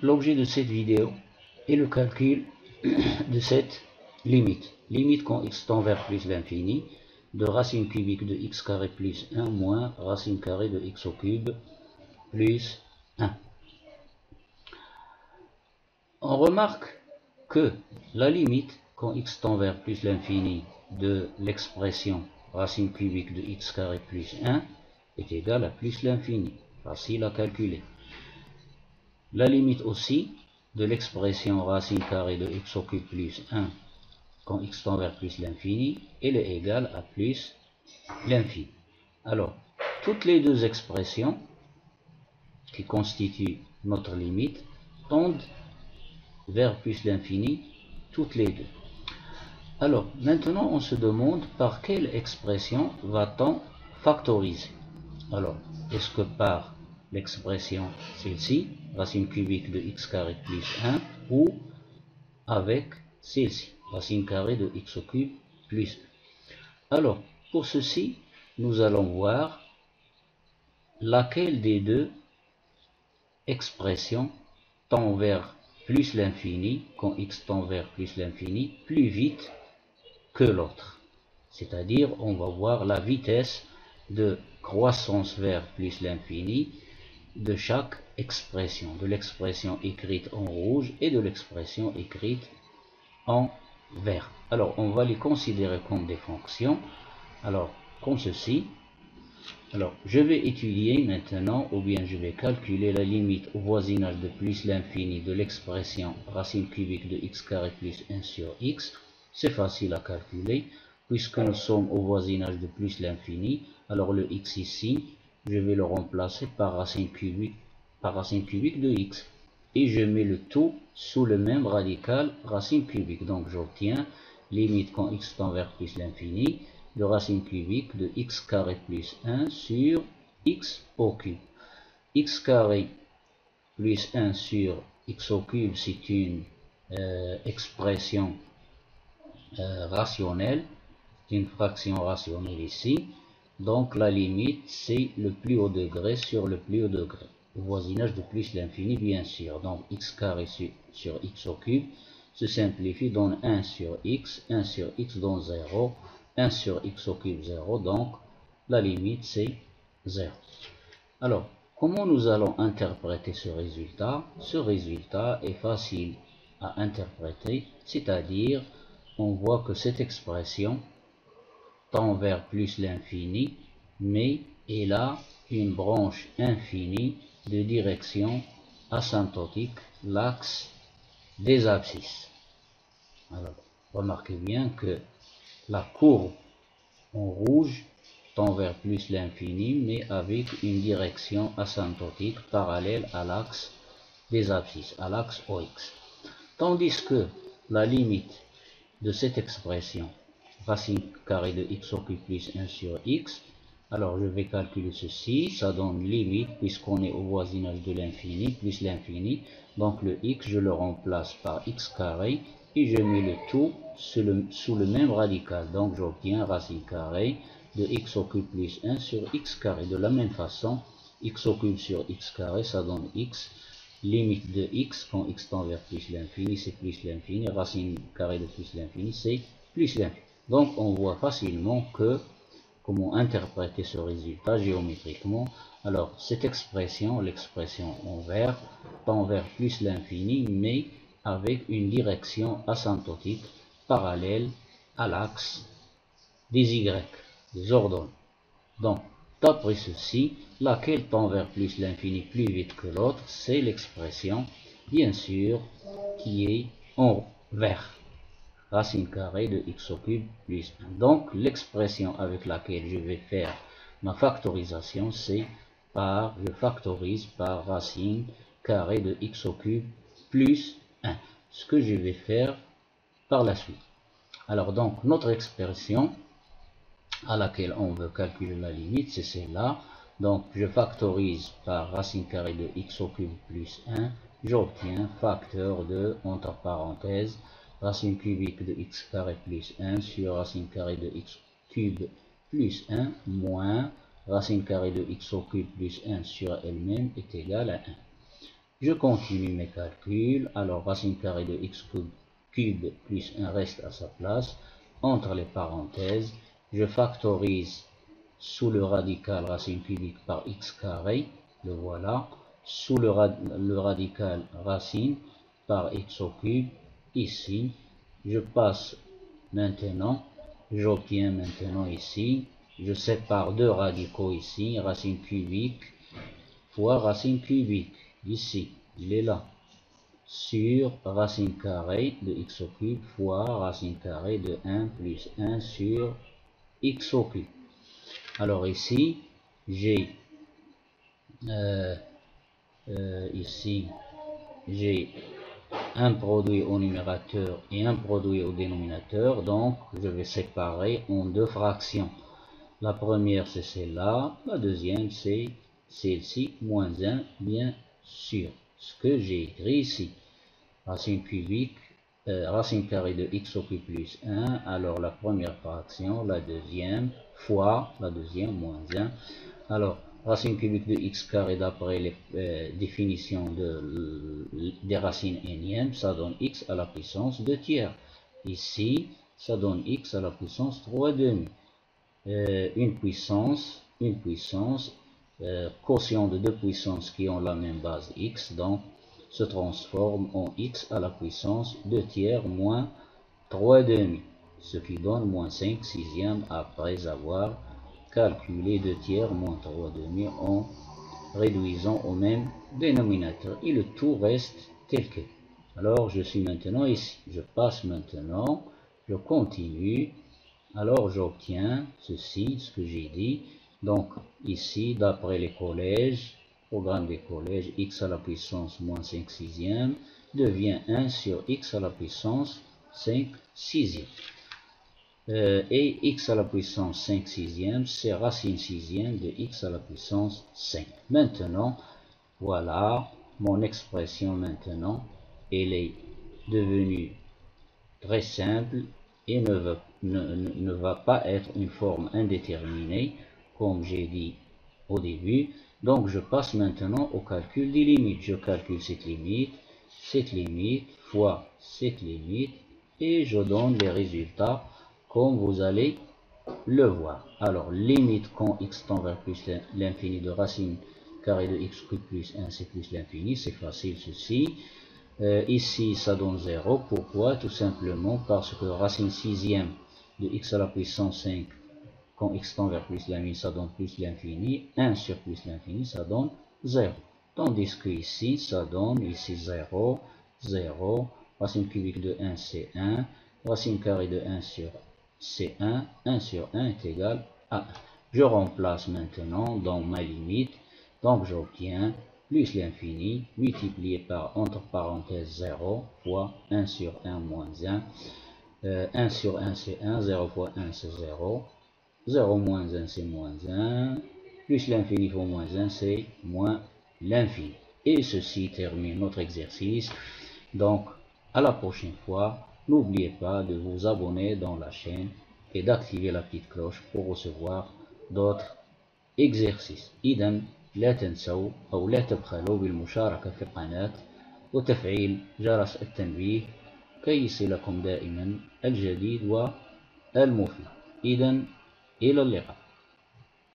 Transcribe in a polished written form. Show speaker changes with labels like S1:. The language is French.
S1: l'objet de cette vidéo est le calcul de cette limite. Limite quand x tend vers plus l'infini de racine cubique de x carré plus 1 moins racine carrée de x au cube plus 1. On remarque que la limite quand x tend vers plus l'infini de l'expression racine cubique de x carré plus 1 est égale à plus l'infini. Facile à calculer. La limite aussi de l'expression racine carrée de x au cube plus 1 quand x tend vers plus l'infini, elle est égale à plus l'infini. Alors, toutes les deux expressions qui constituent notre limite tendent vers plus l'infini, toutes les deux. Alors, maintenant, on se demande par quelle expression va-t-on factoriser. Alors, est-ce que par l'expression celle-ci, racine cubique de x carré plus 1, ou avec celle-ci, racine carrée de x au cube plus 1. Alors, pour ceci, nous allons voir laquelle des deux expressions tend vers plus l'infini, quand x tend vers plus l'infini, plus vite que l'autre. C'est-à-dire, on va voir la vitesse de croissance vers plus l'infini de chaque expression, de l'expression écrite en rouge et de l'expression écrite en vert. Alors, on va les considérer comme des fonctions. Alors, comme ceci. Alors, je vais étudier maintenant, ou bien je vais calculer la limite au voisinage de plus l'infini de l'expression racine cubique de x carré plus 1 sur x. C'est facile à calculer, puisque nous sommes au voisinage de plus l'infini. Alors, le x ici, je vais le remplacer par racine cubique de x. Et je mets le tout sous le même radical racine cubique. Donc, j'obtiens limite quand x tend vers plus l'infini de racine cubique de x carré plus 1 sur x au cube. X carré plus 1 sur x au cube, c'est une expression rationnelle, une fraction rationnelle ici. Donc la limite, c'est le plus haut degré sur le plus haut degré. Le voisinage de plus l'infini, bien sûr. Donc x carré sur x au cube se simplifie, donne 1 sur x donne 0. 1 sur x au cube 0, donc la limite c'est 0. Alors, comment nous allons interpréter ce résultat? Ce résultat est facile à interpréter, c'est-à-dire on voit que cette expression tend vers plus l'infini, mais elle a une branche infinie de direction asymptotique, l'axe des abscisses. Alors, remarquez bien que la courbe en rouge tend vers plus l'infini, mais avec une direction asymptotique parallèle à l'axe des abscisses, à l'axe OX. Tandis que la limite de cette expression, racine carrée de x au cube plus 1 sur x, alors je vais calculer ceci, ça donne limite, puisqu'on est au voisinage de l'infini, plus l'infini, donc le x, je le remplace par x carré, et je mets le tout sous le même radical. Donc j'obtiens racine carrée de x au cube plus 1 sur x carré. De la même façon, x au cube sur x carré, ça donne x. Limite de x, quand x tend vers plus l'infini, c'est plus l'infini. Racine carrée de plus l'infini, c'est plus l'infini. Donc on voit facilement que comment interpréter ce résultat géométriquement. Alors cette expression, l'expression en vert, tend vers plus l'infini, mais avec une direction asymptotique parallèle à l'axe des y, des ordonnées. Donc, d'après ceci, laquelle tend vers plus l'infini plus vite que l'autre, c'est l'expression, bien sûr, qui est en vert. Racine carrée de x au cube plus 1. Donc, l'expression avec laquelle je vais faire ma factorisation, c'est je factorise par racine carrée de x au cube plus 1. Ce que je vais faire par la suite. Alors donc, notre expression à laquelle on veut calculer la limite, c'est celle-là. Donc, je factorise par racine carrée de x au cube plus 1. J'obtiens facteur de, entre parenthèses, racine cubique de x carré plus 1 sur racine carrée de x cube plus 1 moins racine carrée de x au cube plus 1 sur elle-même est égal à 1. Je continue mes calculs. Alors racine carrée de x cube plus 1 reste à sa place. Entre les parenthèses, je factorise sous le radical racine cubique par x carré. Le voilà. Sous le radical racine par x au cube. Ici, je passe maintenant. J'obtiens maintenant ici. Je sépare deux radicaux ici. Racine cubique fois racine cubique. Ici, il est là, sur racine carrée de x au cube fois racine carrée de 1 plus 1 sur x au cube. Alors ici, j'ai un produit au numérateur et un produit au dénominateur, donc je vais séparer en deux fractions. La première c'est celle-là, la deuxième c'est celle-ci, moins 1, bien sûr. Ce que j'ai écrit ici, racine cubique, racine carrée de x au cube plus 1, alors la première fraction, la deuxième, fois la deuxième, moins 1. Alors, racine cubique de x carré d'après les définitions des racines énièmes, ça donne x à la puissance 2 tiers. Ici, ça donne x à la puissance 3 demi. Une puissance, quotient de deux puissances qui ont la même base x, donc se transforme en x à la puissance 2 tiers moins 3 demi, ce qui donne moins 5 sixièmes après avoir calculé 2 tiers moins 3 demi en réduisant au même dénominateur. Et le tout reste tel quel. Alors je suis maintenant ici. Je passe maintenant, je continue. Alors j'obtiens ceci, ce que j'ai dit. Donc ici, d'après les collèges, programme des collèges, x à la puissance moins 5 sixièmes devient 1 sur x à la puissance 5 sixièmes. Et x à la puissance 5 sixièmes, c'est racine sixième de x à la puissance 5. Maintenant, voilà, mon expression maintenant, elle est devenue très simple et ne va pas être une forme indéterminée, comme j'ai dit au début. Donc je passe maintenant au calcul des limites. Je calcule cette limite fois cette limite, et je donne les résultats comme vous allez le voir. Alors, limite quand x tend vers plus l'infini de racine carrée de x cube plus 1, c'est plus l'infini, c'est facile ceci. Ici, ça donne 0. Pourquoi? Tout simplement parce que racine sixième de x à la puissance 5, quand x tend vers plus l'infini, ça donne plus l'infini. 1 sur plus l'infini, ça donne 0. Tandis que ici, ça donne ici 0, 0. Racine cubique de 1, c'est 1. Racine carrée de 1 sur c'est 1. 1 sur 1 est égal à 1. Je remplace maintenant dans ma limite. Donc j'obtiens plus l'infini multiplié par entre parenthèses 0 fois 1 sur 1 moins 1. 1 sur 1 c'est 1, 0 fois 1 c'est 0. 0 moins 1 c'est moins 1. Plus l'infini fois moins 1 c'est moins l'infini. Et ceci termine notre exercice. Donc à la prochaine fois. N'oubliez pas de vous abonner dans la chaîne et d'activer la petite cloche pour recevoir d'autres exercices. إذا لا تنسوا أو لا تبخلوا بالمشاركة في القناة وتفعيل جرس التنبيه كي يصلكم دائما الجديد والمفيد. إذا إلى اللقاء.